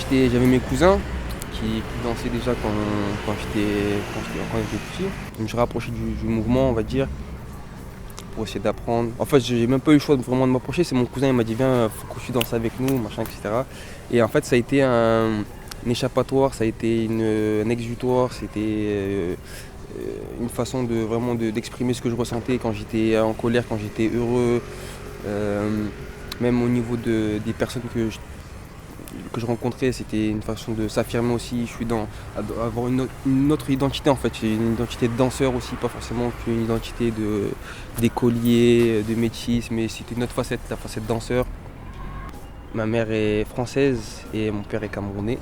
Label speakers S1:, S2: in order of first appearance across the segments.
S1: j'avais mes cousins qui dansaient déjà quand j'étais petit. Donc je rapprochais du mouvement, on va dire, pour essayer d'apprendre. En fait, j'ai même pas eu le choix vraiment de m'approcher. C'est mon cousin, il m'a dit viens, faut que tu danses avec nous, machin, etc. Et en fait, ça a été un échappatoire, ça a été un exutoire, c'était une façon de vraiment d'exprimer ce que je ressentais quand j'étais en colère, quand j'étais heureux. Même au niveau des personnes que je rencontrais, c'était une façon de s'affirmer aussi. Je suis avoir une autre identité en fait. J'ai une identité de danseur aussi, pas forcément qu'une identité d'écolier, de métis, mais c'était une autre facette, la facette danseur. Ma mère est française et mon père est camerounais.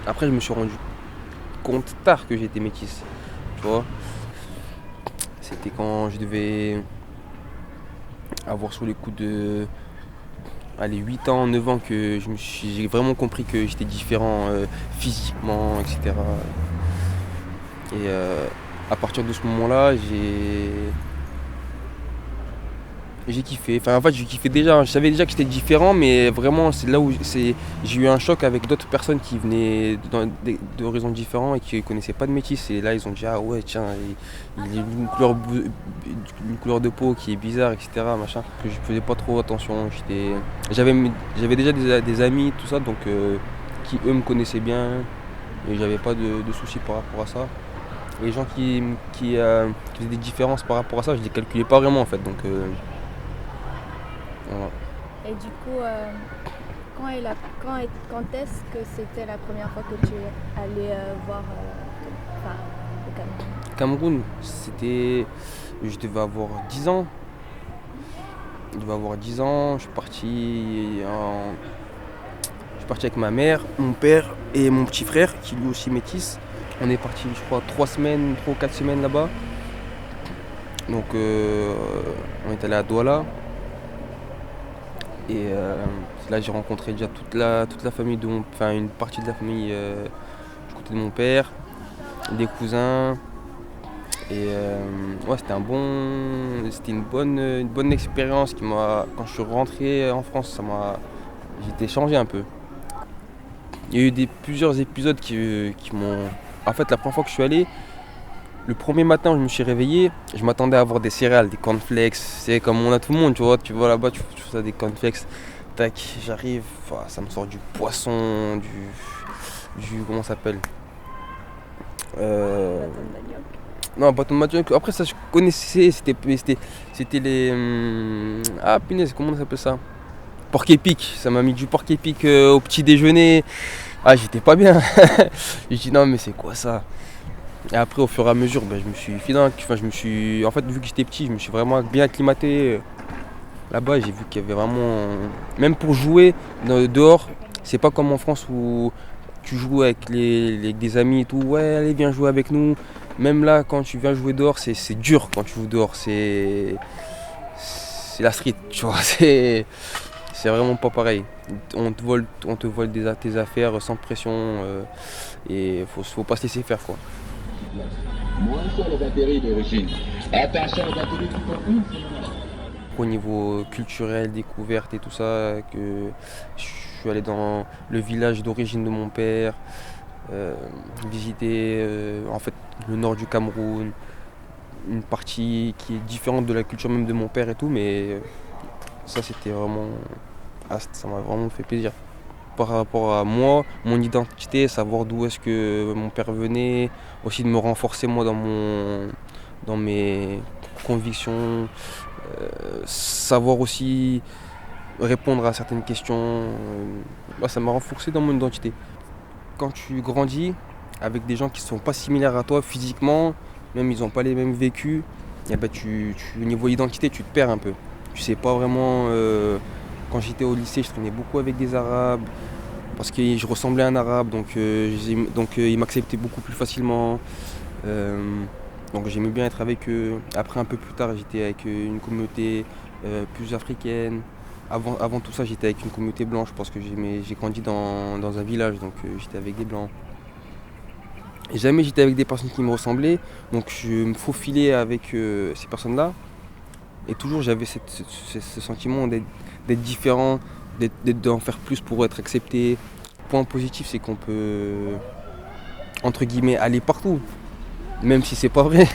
S1: Après, je me suis rendu compte tard que j'étais métis. Tu vois, c'était quand je devais avoir sur les coups de 8 ans, 9 ans que j'ai vraiment compris que j'étais différent physiquement, etc. Et à partir de ce moment-là, j'ai kiffé. Enfin, en fait, j'ai kiffé déjà. Je savais déjà que j'étais différent, mais vraiment, c'est là où j'ai eu un choc avec d'autres personnes qui venaient d'horizons différents et qui ne connaissaient pas de métis. Et là, ils ont dit ah ouais, tiens, il a une couleur de peau qui est bizarre, etc. Machin. Que je faisais pas trop attention. J'avais déjà des amis, tout ça, donc qui eux me connaissaient bien et j'avais pas de soucis par rapport à ça. Les gens qui faisaient des différences par rapport à ça, je les calculais pas vraiment en fait. Donc, voilà.
S2: Et du coup, quand est-ce que c'était la première fois que tu es allé voir le Cameroun?
S1: Cameroun, je devais avoir 10 ans. Je suis parti avec ma mère, mon père et mon petit frère, qui lui aussi métisse. On est parti, je crois, 3 ou 4 semaines là-bas. Donc, on est allé à Douala. Et là, j'ai rencontré déjà toute la famille enfin une partie de la famille du côté de mon père, des cousins. Et ouais, c'était une bonne expérience quand je suis rentré en France, j'ai été changé un peu. Il y a eu plusieurs épisodes qui m'ont. En fait, la première fois que je suis allé, le premier matin où je me suis réveillé, je m'attendais à avoir des céréales, des cornflakes. C'est comme on a tout le monde, tu vois là-bas, tu fais ça, des cornflakes. Tac, j'arrive, ça me sort du poisson, comment ça s'appelle Non, bâton de manioc. Après ça, je connaissais, c'était les. Ah punaise, comment on appelle ça? Porc épic. Ça m'a mis du porc épic au petit déjeuner. Ah, j'étais pas bien. J'ai dit non, mais c'est quoi ça? Et après, au fur et à mesure, je me suis en fait, vu que j'étais petit, je me suis vraiment bien acclimaté. Là-bas, j'ai vu qu'il y avait vraiment. Même pour jouer dehors, c'est pas comme en France où tu joues avec des amis et tout. Ouais, allez, viens jouer avec nous. Même là, quand tu viens jouer dehors, c'est dur quand tu joues dehors. C'est la street, tu vois. C'est vraiment pas pareil. On te vole tes affaires sans pression et faut pas se laisser faire, quoi.
S3: Moins sur les batteries d'origine. Attention aux batteries qui font une.
S1: Au niveau culturel, découverte et tout ça, que je suis allé dans le village d'origine de mon père, visiter en fait le nord du Cameroun, une partie qui est différente de la culture même de mon père et tout, mais ça c'était vraiment, ça m'a vraiment fait plaisir. Par rapport à moi, mon identité, savoir d'où est-ce que mon père venait, aussi de me renforcer moi dans mes convictions, savoir aussi répondre à certaines questions, ça m'a renforcé dans mon identité. Quand tu grandis avec des gens qui ne sont pas similaires à toi physiquement, même ils n'ont pas les mêmes vécus, et au niveau identité, tu te perds un peu. Tu sais pas vraiment. Quand j'étais au lycée, je traînais beaucoup avec des Arabes parce que je ressemblais à un Arabe, donc ils m'acceptaient beaucoup plus facilement. Donc j'aimais bien être avec eux. Après, un peu plus tard, j'étais avec une communauté plus africaine. Avant tout ça, j'étais avec une communauté blanche parce que j'ai grandi dans un village, donc j'étais avec des blancs. Et jamais j'étais avec des personnes qui me ressemblaient, donc je me faufilais avec ces personnes-là. Et toujours j'avais ce sentiment d'être différent, d'en faire plus pour être accepté. point positif, c'est qu'on peut, entre guillemets, aller partout. Même si c'est pas vrai.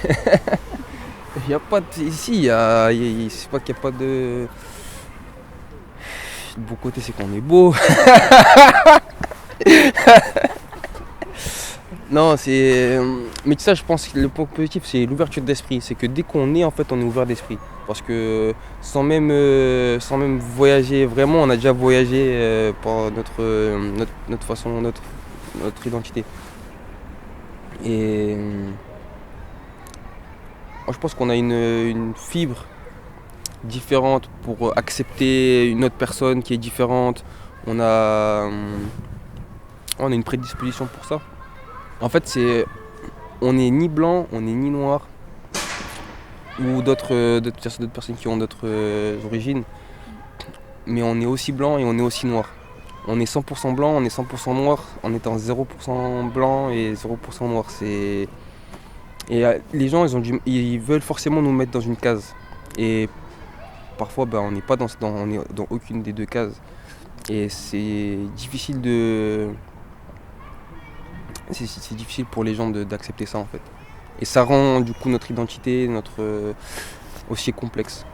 S1: Il y a pas de... Ici, c'est pas qu'il n'y a pas de... Le beau côté, c'est qu'on est beau. Non, c'est... Mais ça, je pense que le point positif, c'est l'ouverture d'esprit. C'est que dès qu'on est, en fait, on est ouvert d'esprit. Parce que sans même voyager vraiment, on a déjà voyagé par notre façon, notre identité. Et moi, je pense qu'on a une fibre différente pour accepter une autre personne qui est différente. On a une prédisposition pour ça. En fait, on n'est ni blanc, on n'est ni noir, ou d'autres personnes qui ont d'autres origines, mais on est aussi blanc et on est aussi noir. On est 100% blanc, on est 100% noir, en étant 0% blanc et 0% noir. Les gens, ils veulent forcément nous mettre dans une case. Et parfois, on n'est pas on est dans aucune des deux cases. Et c'est difficile c'est difficile pour les gens d'accepter ça, en fait. Et ça rend du coup notre identité aussi complexe.